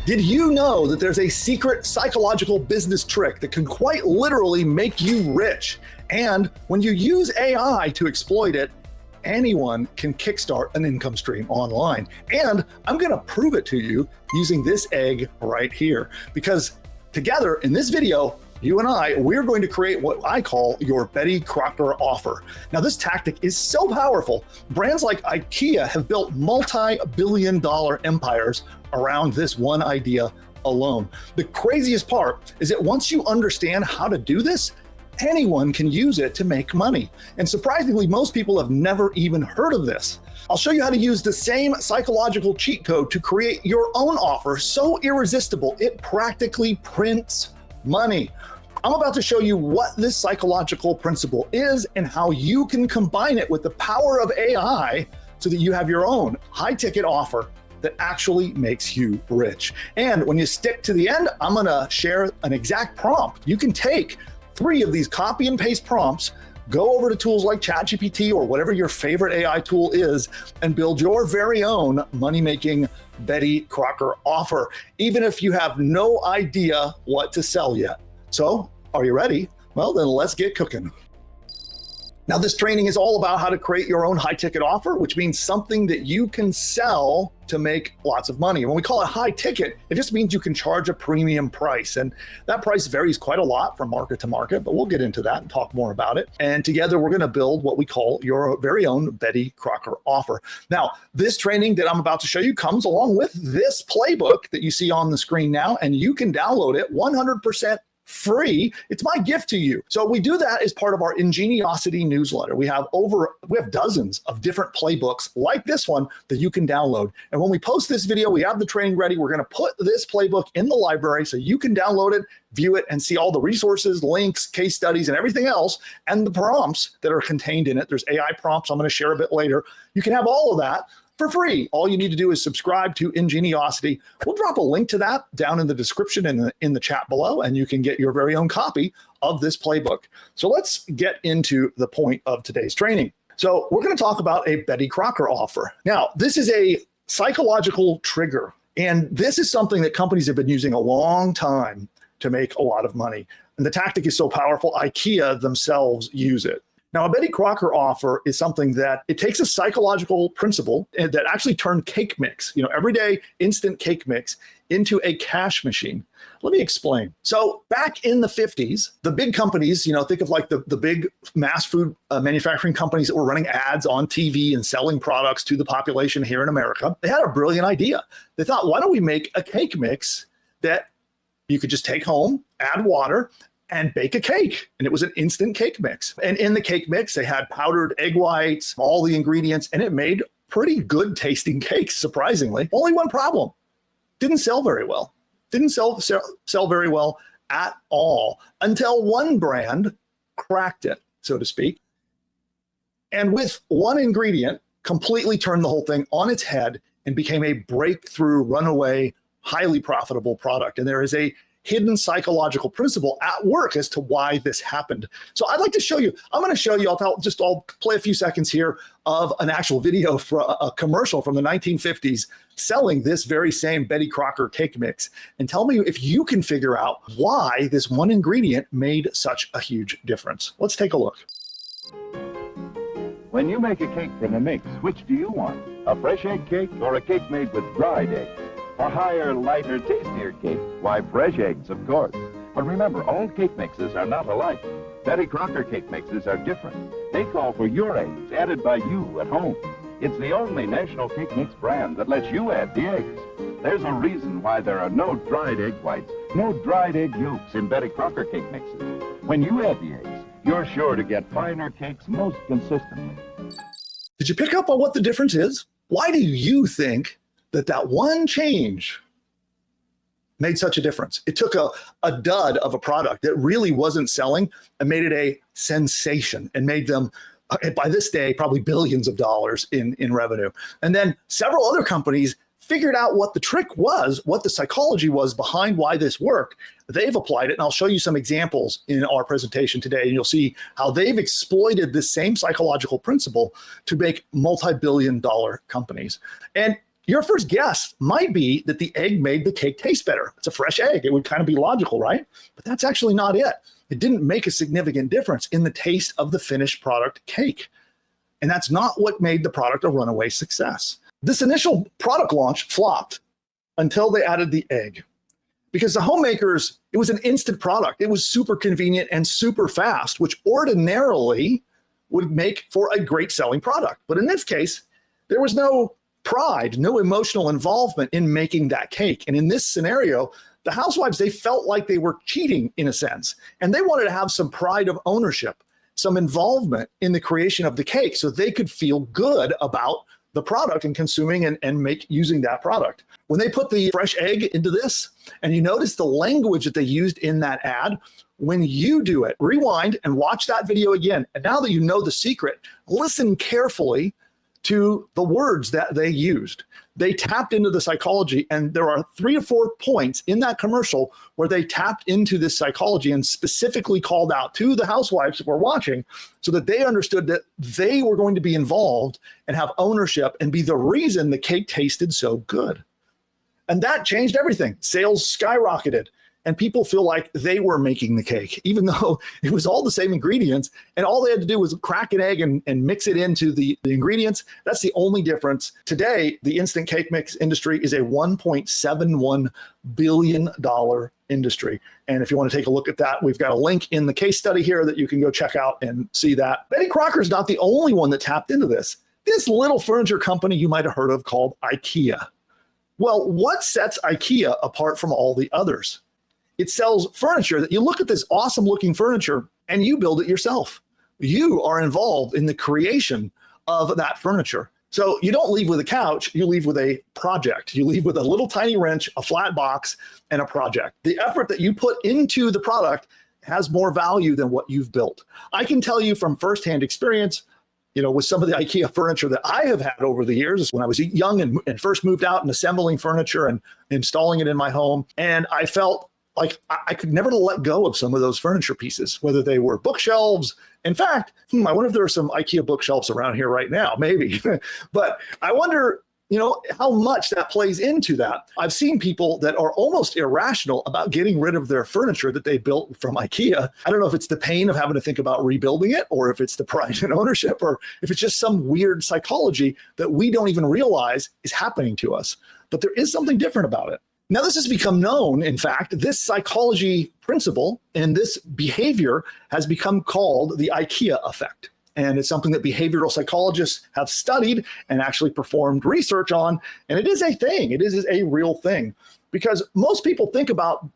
Did you know that there's a secret psychological business trick that can quite literally make you rich? And when you use AI to exploit it, anyone can kickstart an income stream online. And I'm going to prove it to you using this egg right here. Because together in this video, you and we're going to create what I call your Betty Crocker offer. Now, this tactic is so powerful. Brands like IKEA have built multi-billion-dollar empires around this one idea alone. The craziest part is that once you understand how to do this, anyone can use it to make money. And surprisingly, most people have never even heard of this. I'll show you how to use the same psychological cheat code to create your own offer so irresistible, it practically prints money. I'm about to show you what this psychological principle is and how you can combine it with the power of AI so that you have your own high-ticket offer that actually makes you rich. And when you stick to the end, I'm gonna share an exact prompt. You can take 3 of these copy and paste prompts, go over to tools like ChatGPT or whatever your favorite AI tool is, and build your very own money-making Betty Crocker offer, even if you have no idea what to sell yet. So, are you ready? Well, then let's get cooking. Now, this training is all about how to create your own high-ticket offer, which means something that you can sell to make lots of money. When we call it high ticket, it just means you can charge a premium price. And that price varies quite a lot from market to market, but we'll get into that and talk more about it. And together, we're gonna build what we call your very own Betty Crocker offer. Now, this training that I'm about to show you comes along with this playbook that you see on the screen now, and you can download it 100% free. It's my gift to you. So we do that as part of our Ingeniosity newsletter. We have dozens of different playbooks like this one that you can download. And when we post this video, we have the training ready. We're going to put this playbook in the library so you can download it, view it, and see all the resources, links, case studies, and everything else, and the prompts that are contained in it. There's AI prompts I'm going to share a bit later. You can have all of that for free. All you need to do is subscribe to Ingeniosity. We'll drop a link to that down in the description in the chat below, and you can get your very own copy of this playbook. So let's get into the point of today's training. So we're going to talk about a Betty Crocker offer. Now, this is a psychological trigger, and this is something that companies have been using a long time to make a lot of money. And the tactic is so powerful, IKEA themselves use it. Now, a Betty Crocker offer is something that it takes a psychological principle that actually turned cake mix, everyday instant cake mix, into a cash machine. Let me explain. So back in the 50s, the big companies, think of like the big mass food manufacturing companies that were running ads on TV and selling products to the population here in America. They had a brilliant idea. They thought, why don't we make a cake mix that you could just take home, add water, and bake a cake. And it was an instant cake mix. And in the cake mix, they had powdered egg whites, all the ingredients, and it made pretty good tasting cakes, surprisingly. Only one problem: didn't sell very well. Didn't sell very well at all until one brand cracked it, so to speak. And with one ingredient, completely turned the whole thing on its head and became a breakthrough, runaway, highly profitable product. And there is a hidden psychological principle at work as to why this happened. So I'd like to show you, I'll play a few seconds here of an actual video for a commercial from the 1950s selling this very same Betty Crocker cake mix, and tell me if you can figure out why this one ingredient made such a huge difference. Let's take a look. When you make a cake from a mix, which do you want? A fresh egg cake or a cake made with dried eggs? A higher, lighter, tastier cake? Why, fresh eggs, of course. But remember, all cake mixes are not alike. Betty Crocker cake mixes are different. They call for your eggs, added by you at home. It's the only national cake mix brand that lets you add the eggs. There's a reason why there are no dried egg whites, no dried egg yolks in Betty Crocker cake mixes. When you add the eggs, you're sure to get finer cakes most consistently. Did you pick up on what the difference is? Why do you think that one change made such a difference? It took a dud of a product that really wasn't selling and made it a sensation and made them, by this day, probably billions of dollars in revenue. And then several other companies figured out what the trick was, what the psychology was behind why this worked. They've applied it, and I'll show you some examples in our presentation today, and you'll see how they've exploited this same psychological principle to make multi-billion-dollar companies. And Your first guess might be that the egg made the cake taste better. It's a fresh egg. It would kind of be logical, right? But that's actually not it. It didn't make a significant difference in the taste of the finished product cake. And that's not what made the product a runaway success. This initial product launch flopped until they added the egg. Because the homemakers, it was an instant product. It was super convenient and super fast, which ordinarily would make for a great selling product. But in this case, there was no pride, no emotional involvement in making that cake. And in this scenario, the housewives, they felt like they were cheating in a sense, and they wanted to have some pride of ownership, some involvement in the creation of the cake so they could feel good about the product and consuming and using that product. When they put the fresh egg into this, and you notice the language that they used in that ad, when you do it, rewind and watch that video again. And now that you know the secret, listen carefully to the words that they used. They tapped into the psychology, and there are 3 to 4 points in that commercial where they tapped into this psychology and specifically called out to the housewives that were watching so that they understood that they were going to be involved and have ownership and be the reason the cake tasted so good. And that changed everything. Sales skyrocketed. And people feel like they were making the cake, even though it was all the same ingredients. And all they had to do was crack an egg and mix it into the ingredients. That's the only difference. Today, the instant cake mix industry is a $1.71 billion industry. And if you want to take a look at that, we've got a link in the case study here that you can go check out and see that. Betty Crocker is not the only one that tapped into this. This little furniture company you might have heard of called IKEA. Well, what sets IKEA apart from all the others? It sells furniture that you look at this awesome looking furniture and you build it yourself. You are involved in the creation of that furniture. So you don't leave with a couch, you leave with a project. You leave with a little tiny wrench, a flat box, and a project. The effort that you put into the product has more value than what you've built. I can tell you from firsthand experience, with some of the IKEA furniture that I have had over the years, when I was young and first moved out and assembling furniture and installing it in my home. And I felt like I could never let go of some of those furniture pieces, whether they were bookshelves. In fact, I wonder if there are some IKEA bookshelves around here right now, maybe. But I wonder, how much that plays into that. I've seen people that are almost irrational about getting rid of their furniture that they built from IKEA. I don't know if it's the pain of having to think about rebuilding it, or if it's the pride and ownership, or if it's just some weird psychology that we don't even realize is happening to us. But there is something different about it. Now, this has become known, in fact, this psychology principle and this behavior has become called the IKEA effect. And it's something that behavioral psychologists have studied and actually performed research on. And it is a thing. It is a real thing. Because most people think about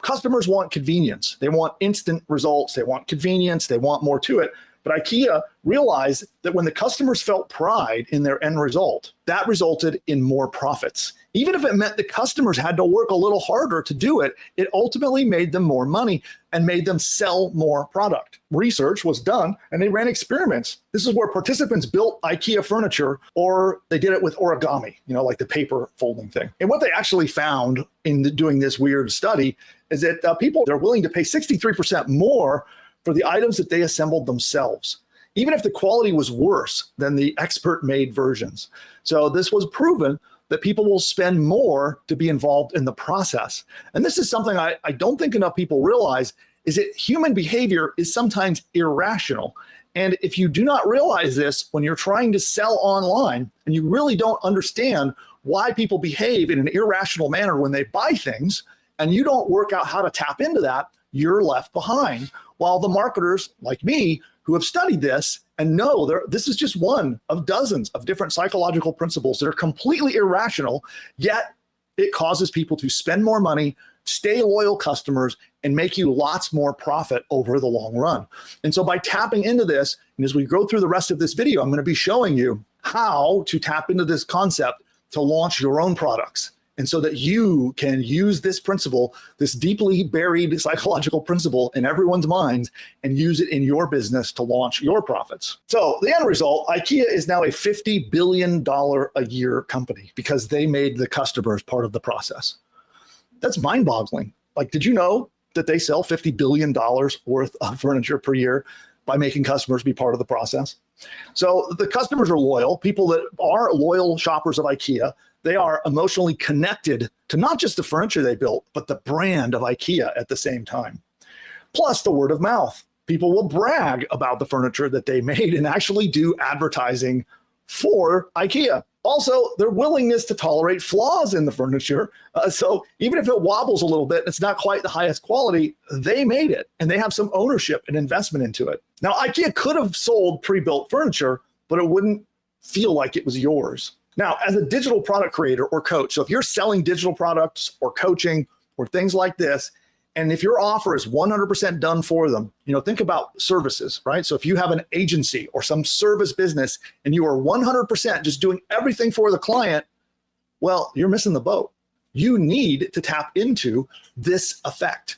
customers want convenience. They want instant results. They want convenience. They want more to it. But IKEA realized that when the customers felt pride in their end result, that resulted in more profits. Even if it meant the customers had to work a little harder to do it, it ultimately made them more money and made them sell more product. Research was done and they ran experiments. This is where participants built IKEA furniture, or they did it with origami, like the paper folding thing. And what they actually found in doing this weird study is that people, they're willing to pay 63% more for the items that they assembled themselves, even if the quality was worse than the expert-made versions. So this was proven that people will spend more to be involved in the process. And this is something I don't think enough people realize, is that human behavior is sometimes irrational. And if you do not realize this when you're trying to sell online, and you really don't understand why people behave in an irrational manner when they buy things, and you don't work out how to tap into that, you're left behind. While the marketers like me, who have studied this and know this is just one of dozens of different psychological principles that are completely irrational, yet it causes people to spend more money, stay loyal customers, and make you lots more profit over the long run. And so by tapping into this, and as we go through the rest of this video, I'm going to be showing you how to tap into this concept to launch your own products. And so that you can use this principle, this deeply buried psychological principle in everyone's minds, and use it in your business to launch your profits. So the end result, IKEA is now a $50 billion a year company because they made the customers part of the process. That's mind-boggling. Like, did you know that they sell $50 billion worth of furniture per year by making customers be part of the process? So the customers are loyal. People that are loyal shoppers of IKEA, they are emotionally connected to not just the furniture they built, but the brand of IKEA at the same time. Plus the word of mouth. People will brag about the furniture that they made and actually do advertising for IKEA. Also, their willingness to tolerate flaws in the furniture. So even if it wobbles a little bit, it's not quite the highest quality, they made it and they have some ownership and investment into it. Now, IKEA could have sold pre-built furniture, but it wouldn't feel like it was yours. Now, as a digital product creator or coach, so if you're selling digital products or coaching or things like this, and if your offer is 100% done for them, think about services, right? So if you have an agency or some service business and you are 100% just doing everything for the client, well, you're missing the boat. You need to tap into this effect.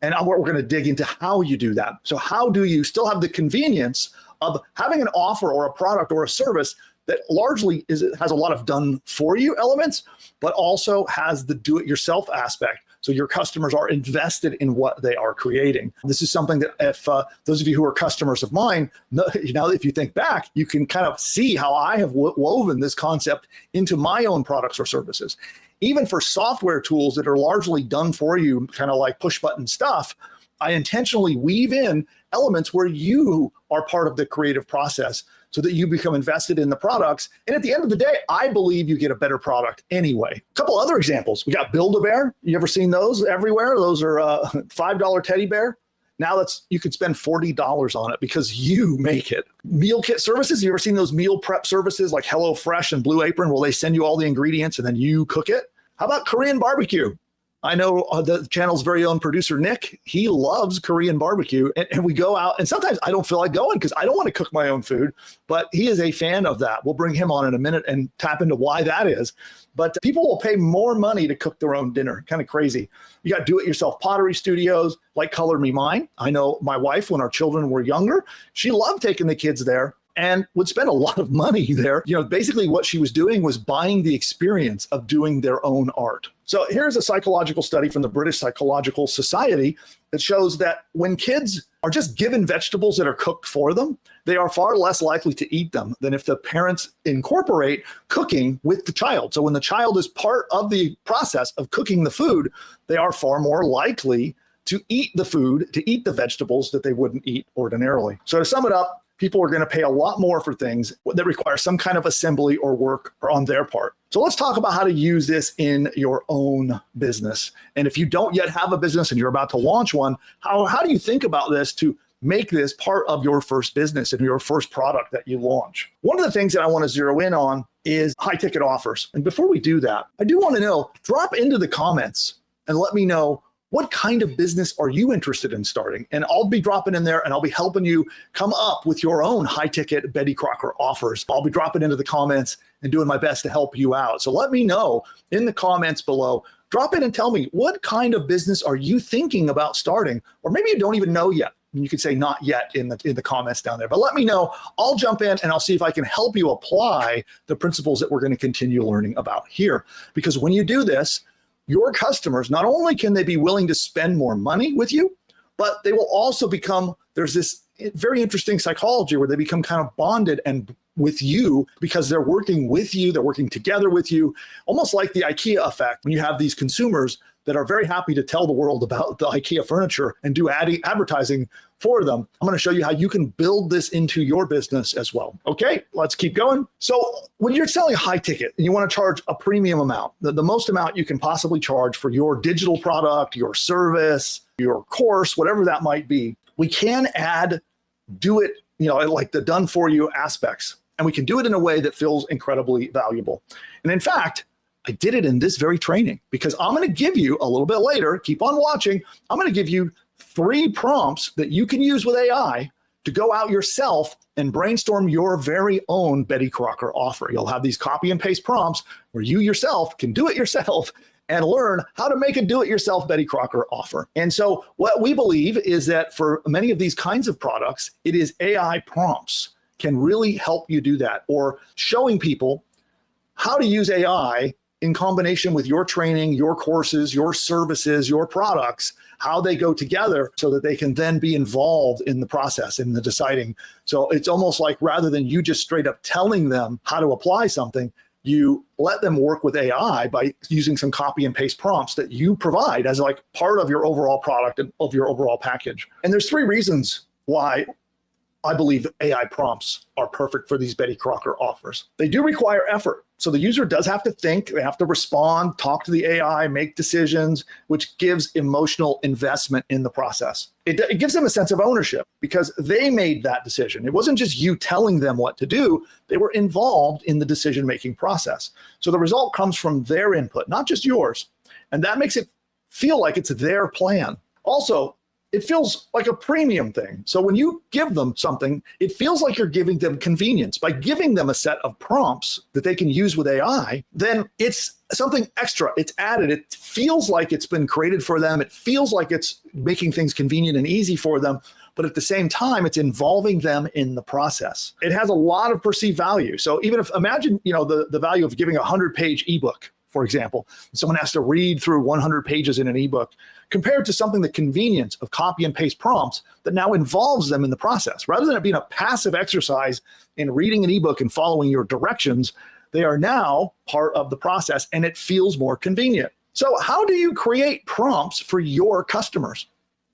And we're going to dig into how you do that. So how do you still have the convenience of having an offer or a product or a service that largely has a lot of done for you elements, but also has the do-it-yourself aspect. So your customers are invested in what they are creating. This is something that if those of you who are customers of mine, if you think back, you can kind of see how I have woven this concept into my own products or services. Even for software tools that are largely done for you, kind of like push button stuff, I intentionally weave in elements where you are part of the creative process so that you become invested in the products. And at the end of the day, I believe you get a better product anyway. A couple other examples. We got Build-A-Bear. You ever seen those everywhere? Those are $5 teddy bear. Now you could spend $40 on it because you make it. Meal kit services. You ever seen those meal prep services like HelloFresh and Blue Apron? Will they send you all the ingredients and then you cook it? How about Korean barbecue? I know the channel's very own producer, Nick, he loves Korean barbecue. And we go out, and sometimes I don't feel like going because I don't want to cook my own food, but he is a fan of that. We'll bring him on in a minute and tap into why that is. But people will pay more money to cook their own dinner. Kind of crazy. You got do-it-yourself pottery studios like Color Me Mine. I know my wife, when our children were younger, she loved taking the kids there and would spend a lot of money there. Basically what she was doing was buying the experience of doing their own art. So here's a psychological study from the British Psychological Society that shows that when kids are just given vegetables that are cooked for them, they are far less likely to eat them than if the parents incorporate cooking with the child. So when the child is part of the process of cooking the food, they are far more likely to eat the food, to eat the vegetables that they wouldn't eat ordinarily. So to sum it up, people are going to pay a lot more for things that require some kind of assembly or work on their part. So let's talk about how to use this in your own business. And if you don't yet have a business and you're about to launch one, how do you think about this to make this part of your first business and your first product that you launch? One of the things that I want to zero in on is high ticket offers. And before we do that, I do want to know, drop into the comments and let me know, what kind of business are you interested in starting? And I'll be dropping in there and I'll be helping you come up with your own high ticket Betty Crocker offers. I'll be dropping into the comments and doing my best to help you out. So let me know in the comments below. Drop in and tell me, what kind of business are you thinking about starting? Or maybe you don't even know yet. And you can say not yet in the comments down there, but let me know. I'll jump in and I'll see if I can help you apply the principles that we're going to continue learning about here. Because when you do this, your customers, not only can they be willing to spend more money with you, but they will also become, there's this very interesting psychology where they become kind of bonded and with you because they're working with you, they're working together with you, almost like the IKEA effect when you have these consumers that are very happy to tell the world about the IKEA furniture and do advertising for them. I'm going to show you how you can build this into your business as well. Okay, let's keep going. So when you're selling a high ticket and you want to charge a premium amount, the most amount you can possibly charge for your digital product, your service, your course, whatever that might be, we can do it, like the done for you aspects. And we can do it in a way that feels incredibly valuable. And in fact, I did it in this very training because I'm going to give you a little bit later, keep on watching, I'm going to give you 3 prompts that you can use with AI to go out yourself and brainstorm your very own Betty Crocker offer. You'll have these copy and paste prompts where you yourself can do it yourself and learn how to make a do-it-yourself Betty Crocker offer. And so what we believe is that for many of these kinds of products, it is AI prompts can really help you do that, or showing people how to use AI in combination with your training, your courses, your services, your products, how they go together so that they can then be involved in the process, in the deciding. So it's almost like rather than you just straight up telling them how to apply something, you let them work with AI by using some copy and paste prompts that you provide as like part of your overall product and of your overall package. And there's 3 reasons why I believe AI prompts are perfect for these Betty Crocker offers. They do require effort. So the user does have to think, they have to respond, talk to the AI, make decisions, which gives emotional investment in the process. It gives them a sense of ownership because they made that decision. It wasn't just you telling them what to do. They were involved in the decision-making process. So the result comes from their input, not just yours. And that makes it feel like it's their plan. Also, it feels like a premium thing. So when you give them something, it feels like you're giving them convenience. By giving them a set of prompts that they can use with AI, then it's something extra. It's added. It feels like it's been created for them. It feels like it's making things convenient and easy for them. But at the same time, it's involving them in the process. It has a lot of perceived value. So even if, imagine, the value of giving a 100-page ebook, for example, someone has to read through 100 pages in an ebook, compared to something the convenience of copy and paste prompts that now involves them in the process. Rather than it being a passive exercise in reading an ebook and following your directions, they are now part of the process and it feels more convenient. So how do you create prompts for your customers?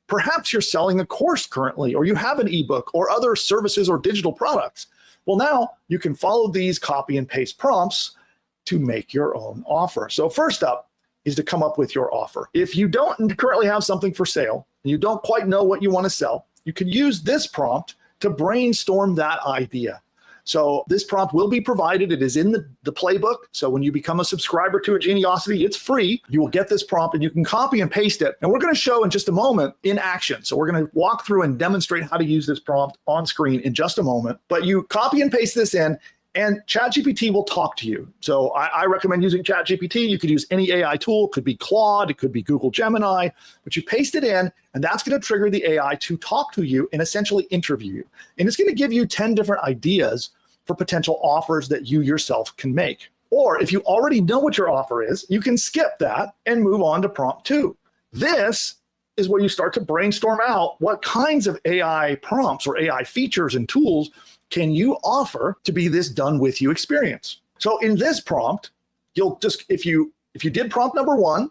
Perhaps you're selling a course currently, or you have an ebook or other services or digital products. Well, now you can follow these copy and paste prompts to make your own offer. So first up is to come up with your offer. If you don't currently have something for sale and you don't quite know what you want to sell, you can use this prompt to brainstorm that idea. So this prompt will be provided. It is in the playbook. So when you become a subscriber to Ingeniosity, it's free. You will get this prompt and you can copy and paste it. And we're going to show in just a moment in action. So we're going to walk through and demonstrate how to use this prompt on screen in just a moment. But you copy and paste this in, and ChatGPT will talk to you. So I recommend using ChatGPT. You could use any AI tool. It could be Claude. It could be Google Gemini. But you paste it in, and that's going to trigger the AI to talk to you and essentially interview you. And it's going to give you 10 different ideas for potential offers that you yourself can make. Or if you already know what your offer is, you can skip that and move on to prompt 2. This is where you start to brainstorm out what kinds of AI prompts or AI features and tools can you offer to be this done with you experience. So in this prompt, you'll just, if you did prompt number 1,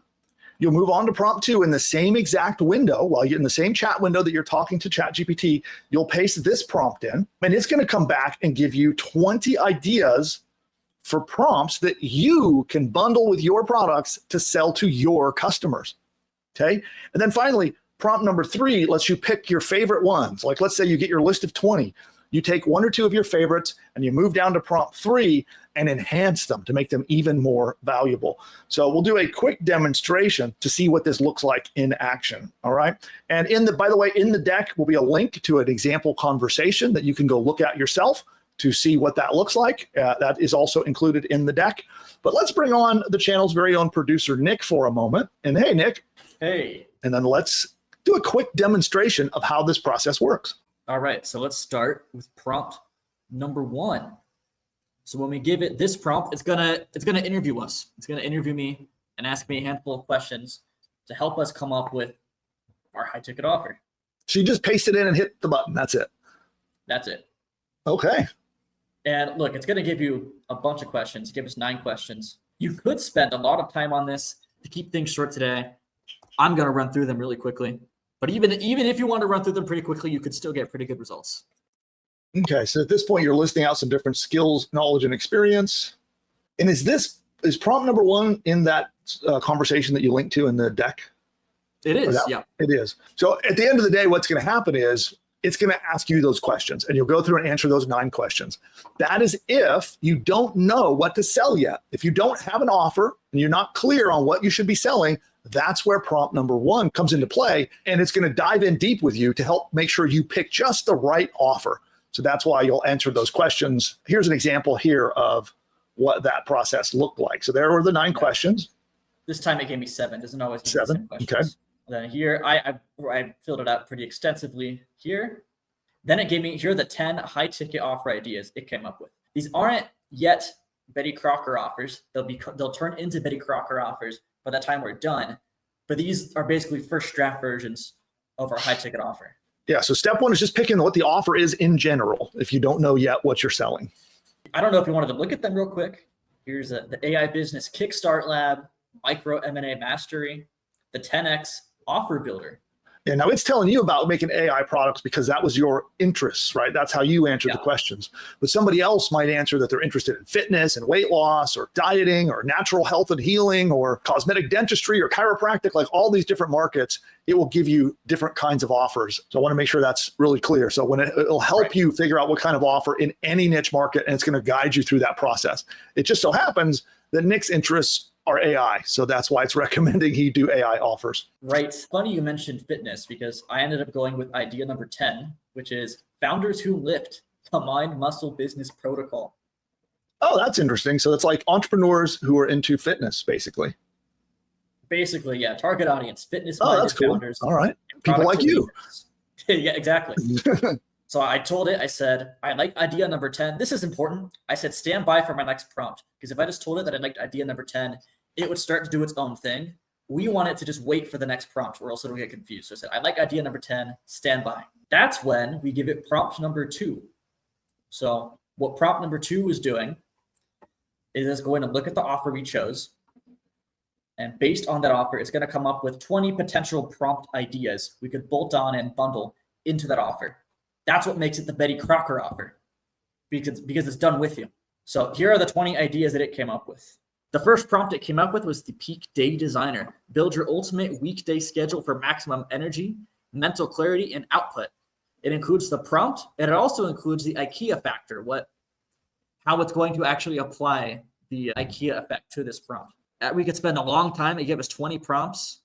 you'll move on to prompt 2 in the same exact window. While you're in the same chat window that you're talking to ChatGPT, you'll paste this prompt in, and it's going to come back and give you 20 ideas for prompts that you can bundle with your products to sell to your customers. Okay. And then finally, prompt number 3 lets you pick your favorite ones. Like, let's say you get your list of 20. You take 1 or 2 of your favorites and you move down to prompt 3 and enhance them to make them even more valuable. So we'll do a quick demonstration to see what this looks like in action. All right. And by the way, in the deck will be a link to an example conversation that you can go look at yourself to see what that looks like. That is also included in the deck. But let's bring on the channel's very own producer, Nick, for a moment. And hey, Nick. Hey. And then let's do a quick demonstration of how this process works. All right, so let's start with prompt number 1. So when we give it this prompt, it's gonna interview us. It's gonna interview me and ask me a handful of questions to help us come up with our high ticket offer. So you just paste it in and hit the button. That's it. That's it. Okay. And look, it's gonna give you a bunch of questions. Give us 9 questions. You could spend a lot of time on this. To keep things short today, I'm gonna run through them really quickly. But even if you want to run through them pretty quickly, you could still get pretty good results. Okay, so at this point, you're listing out some different skills, knowledge, and experience. And is prompt number 1 in that conversation that you linked to in the deck? It is, yeah. It is. So at the end of the day, what's going to happen is it's going to ask you those questions, and you'll go through and answer those 9 questions. That is if you don't know what to sell yet. If you don't have an offer and you're not clear on what you should be selling, that's where prompt number 1 comes into play, and it's going to dive in deep with you to help make sure you pick just the right offer. So that's why you'll answer those questions. Here's an example here of what that process looked like. So there were the 9 questions. This time it gave me 7. Doesn't always give 7. Me 7 questions. Okay. Then here I filled it out pretty extensively here. Then it gave me here are the 10 high ticket offer ideas it came up with. These aren't yet Betty Crocker offers. They'll turn into Betty Crocker offers by the time we're done. But these are basically first draft versions of our high ticket offer. Yeah, so step 1 is just picking what the offer is in general if you don't know yet what you're selling. I don't know if you wanted to look at them real quick. Here's the AI Business Kickstart Lab, Micro M&A Mastery, the 10X Offer Builder. Yeah, now it's telling you about making AI products because that was your interests, right? That's how you answered the questions. But somebody else might answer that they're interested in fitness and weight loss or dieting or natural health and healing or cosmetic dentistry or chiropractic, like all these different markets. It will give you different kinds of offers. So I want to make sure that's really clear. So when it'll help you figure out what kind of offer in any niche market, and it's going to guide you through that process. It just so happens that Nick's interests are AI. So that's why it's recommending he do AI offers. Right. Funny you mentioned fitness because I ended up going with idea number 10, which is Founders Who Lift, the Mind Muscle Business Protocol. Oh, that's interesting. So it's like entrepreneurs who are into fitness, basically. Basically, yeah. Target audience, fitness that's cool. founders. All right. People like you. Yeah, exactly. So I told it, I said, I like idea number 10. This is important. I said, stand by for my next prompt. Because if I just told it that I liked idea number 10, it would start to do its own thing. We want it to just wait for the next prompt or else it'll get confused. So I said, I like idea number 10, stand by. That's when we give it prompt number 2. So what prompt number 2 is doing is it's going to look at the offer we chose. And based on that offer, it's going to come up with 20 potential prompt ideas we could bolt on and bundle into that offer. That's what makes it the Betty Crocker offer because it's done with you. So here are the 20 ideas that it came up with. The first prompt it came up with was the Peak Day Designer. Build your ultimate weekday schedule for maximum energy, mental clarity, and output. It includes the prompt, and it also includes the IKEA factor, how it's going to actually apply the IKEA effect to this prompt. We could spend a long time. It gave us 20 prompts.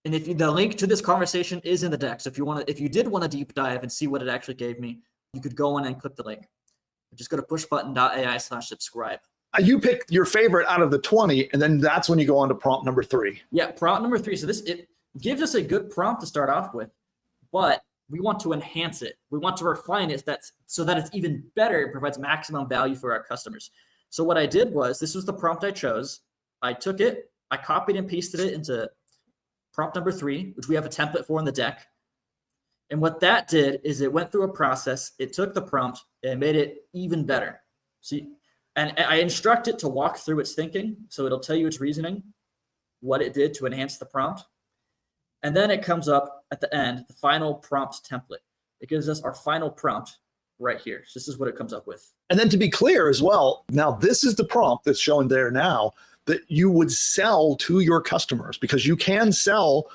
And the link to this conversation is in the deck. So if you did want to deep dive and see what it actually gave me, you could go in and click the link. Just go to pushbutton.ai/subscribe. You pick your favorite out of the 20, and then that's when you go on to prompt number 3. Yeah, prompt number 3. So it gives us a good prompt to start off with, but we want to enhance it. We want to refine it so that it's even better and provides maximum value for our customers. So what I did was, this was the prompt I chose. I took it, I copied and pasted it into prompt number 3, which we have a template for in the deck. And what that did is it went through a process. It took the prompt and made it even better. And I instruct it to walk through its thinking. So it'll tell you its reasoning, what it did to enhance the prompt. And then it comes up at the end, the final prompt template. It gives us our final prompt right here. So this is what it comes up with. And then to be clear as well, now this is the prompt that's shown there now that you would sell to your customers, because you can sell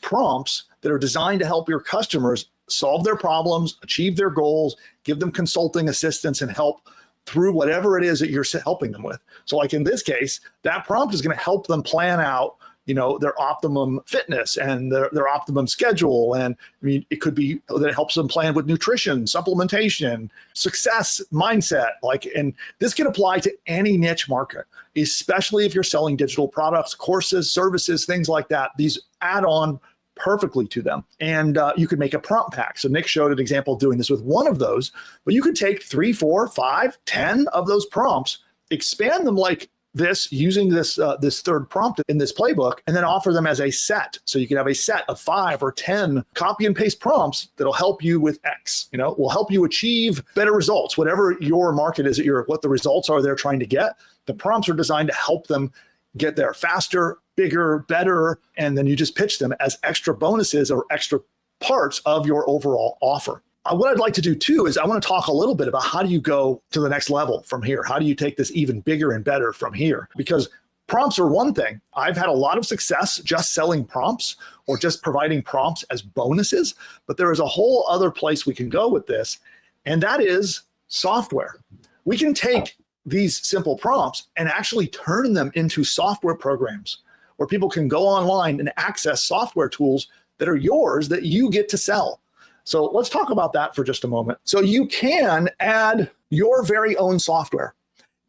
prompts that are designed to help your customers solve their problems, achieve their goals, give them consulting assistance and help through whatever it is that you're helping them with. So like in this case, that prompt is going to help them plan out, their optimum fitness and their optimum schedule. And I mean, it could be that it helps them plan with nutrition, supplementation, success mindset. And this can apply to any niche market, especially if you're selling digital products, courses, services, things like that. These add on perfectly to them. And you could make a prompt pack. So Nick showed an example of doing this with one of those, but you could take 3, 4, 5, 10 of those prompts, expand them like this using this third prompt in this playbook, and then offer them as a set. So you can have a set of 5 or 10 copy and paste prompts that'll help you with X, will help you achieve better results, whatever your market is, what the results are they're trying to get. The prompts are designed to help them get there faster, bigger, better, and then you just pitch them as extra bonuses or extra parts of your overall offer. What I'd like to do too is I want to talk a little bit about how do you go to the next level from here? How do you take this even bigger and better from here? Because prompts are one thing. I've had a lot of success just selling prompts or just providing prompts as bonuses, but there is a whole other place we can go with this, and that is software. We can take these simple prompts and actually turn them into software programs where people can go online and access software tools that are yours that you get to sell. So let's talk about that for just a moment. So you can add your very own software.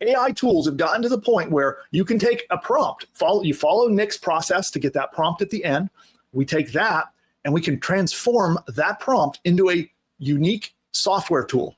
AI tools have gotten to the point where you can take a prompt, you follow Nick's process to get that prompt at the end. We take that and we can transform that prompt into a unique software tool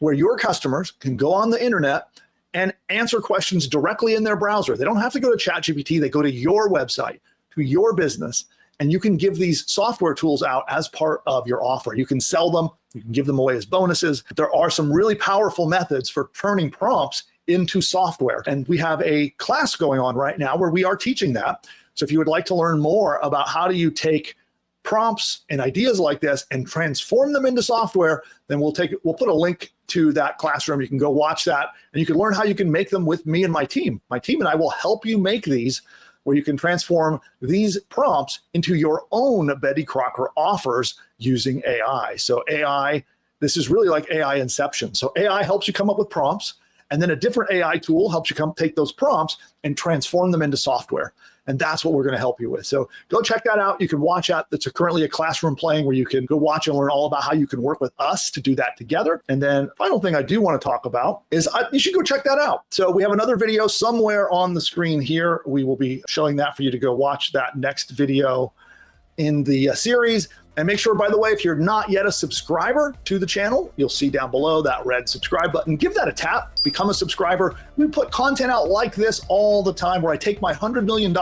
where your customers can go on the internet and answer questions directly in their browser. They don't have to go to ChatGPT. They go to your website, to your business, and you can give these software tools out as part of your offer. You can sell them. You can give them away as bonuses. There are some really powerful methods for turning prompts into software. And we have a class going on right now where we are teaching that. So if you would like to learn more about how do you take prompts and ideas like this and transform them into software, then we'll put a link to that classroom. You can go watch that and you can learn how you can make them with me and my team. My team and I will help you make these where you can transform these prompts into your own Betty Crocker offers using AI. So AI, this is really like AI inception. So AI helps you come up with prompts, and then a different AI tool helps you take those prompts and transform them into software. And that's what we're going to help you with. So go check that out. You can watch that. That's currently a classroom playing where you can go watch and learn all about how you can work with us to do that together. And then final thing I do want to talk about is you should go check that out. So we have another video somewhere on the screen here. We will be showing that for you to go watch that next video in the series. And make sure, by the way, if you're not yet a subscriber to the channel, you'll see down below that red subscribe button. Give that a tap, become a subscriber. We put content out like this all the time where I take my $100 million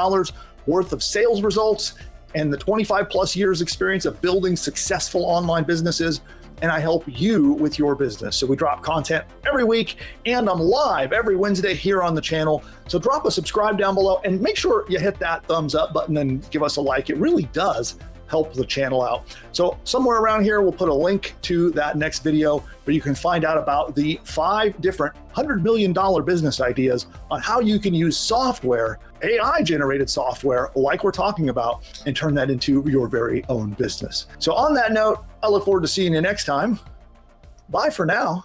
worth of sales results and the 25 plus years experience of building successful online businesses, and I help you with your business. So we drop content every week, and I'm live every Wednesday here on the channel. So drop a subscribe down below and make sure you hit that thumbs up button and give us a like. It really does help the channel out. So somewhere around here, we'll put a link to that next video where you can find out about the 5 different $100 million business ideas on how you can use software, AI generated software like we're talking about, and turn that into your very own business. So on that note, I look forward to seeing you next time. Bye for now.